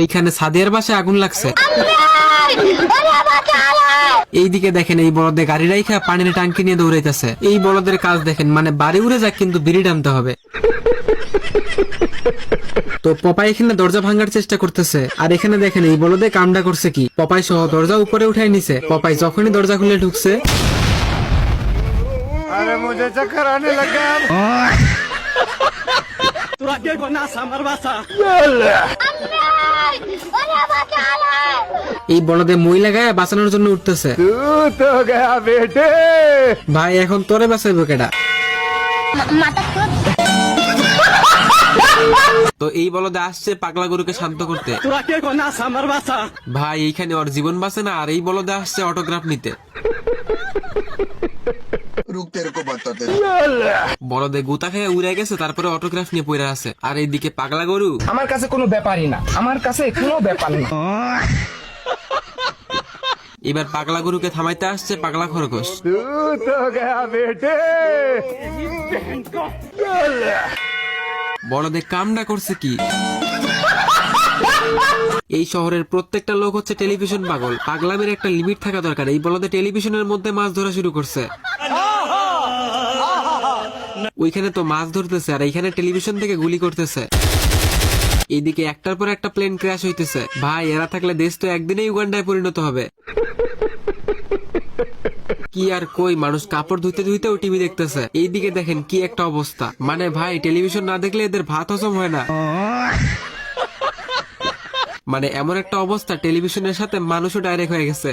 এইখানে সাদিয়ার বাসায় আগুন লাগছে। এইদিকে দেখেন এই বলদে গাড়ি রাইখা পানির টাঙ্কি নিয়ে দৌড়াইতেছে। এই বলদের কাজ দেখেন, মানে বাড়ি উড়ে যাক কিন্তু বিড়ি টানতে হবে। তো পপাই এখানে দরজা ভাঙার চেষ্টা করতেছে, আর এখানে দেখেন এই বলদে কামডা করছে কি, পপাই সহ দরজা উপরে উঠাই নিছে। পপাই যখনই দরজা খুলে ঢুকছে, अरे मुझे चक्कर आने लगा। এই বলদে মই লাগায় বাঁচানোর জন্য উঠতেছে। तू तो गया बेटे। ভাই এখন তোরে বাঁচাইবো কেডা? তো এই বলদে আসছে পাগলা গরুকে শান্ত করতে। ভাই এইখানে ওর জীবন বাঁচে না, আর এই বলদে আসছে অটোগ্রাফ নিতে। रुक तेरे को बताते। বলদে গুতা খেয়ে উড়ে গেছে, তারপরে অটোগ্রাফ নিয়ে পড়ে আছে। আর এইদিকে পাগলা গরু আমার কাছে কোনো ব্যাপারই না, আমার কাছে কোনো ব্যাপার না। এবার পাগলা গরুকে থামাইতে আসছে পাগলা খরগোশ। तू तो गया बेटे। বলদে কামডা করছে কি? এই শহরের প্রত্যেকটা লোক হচ্ছে টেলিভিশন পাগল। পাগলামের একটা লিমিট থাকা দরকার। এই বলদে টেলিভিশনের মধ্যে মাছ ধরা শুরু করছে। ওইখানে তো মাছ ধরতেছে, আর এইখানে টেলিভিশন থেকে গুলি করতেছে। এইদিকে একটার পর একটা প্লেন ক্র্যাশ হইতেছে। ভাই এরা থাকলে দেশ তো একদিনেই উগান্ডায় পরিণত হবে। কি আর কই, মানুষ কাপড় ধুইতে ধুইতেও টিভি দেখতেছে। এইদিকে দেখেন কি একটা অবস্থা, মানে ভাই টেলিভিশন না দেখলে এদের ভাত হজম হয় না। মানে এমন একটা অবস্থা, টেলিভিশনের সাথে মানুষও ডাইরেক্ট হয়ে গেছে।